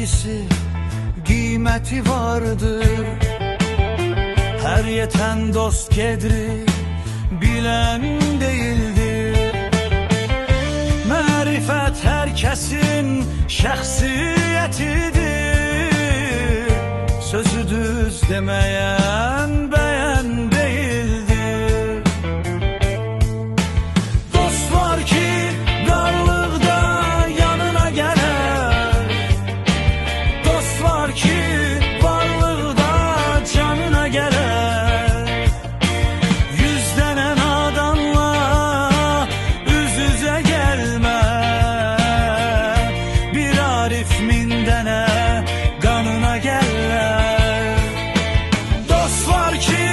sevgisi kıymeti vardır. Her yeten dost kedri bilen değildir. Mərifət herkesin şəxsiyyətidir. Sözü düz demeyen beğen değildir. Dost var ki darlıqda yanına gelir. Dost var ki varlıqda canına gelir. Yüzlenen adamla üz üze gelme. Bir Arif min dene kanına geller. Dost var ki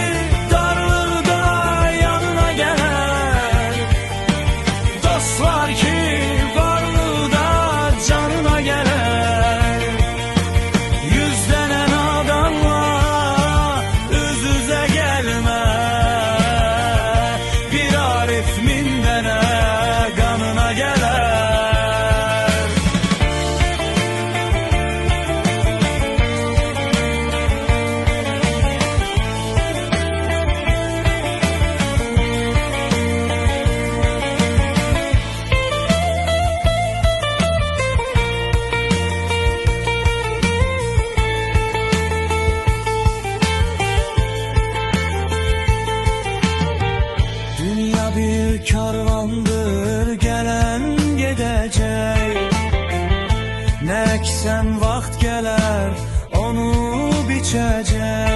darlıqda yanına gelir. Dost var ki varlıqda canına gelir. Yüzlenen adamla üz üze gelme. Bir Arif min dene kanına gelir. Dünya bir karvandır, gelen gidecek. Ne eksen vaxt gelir, onu biçecek.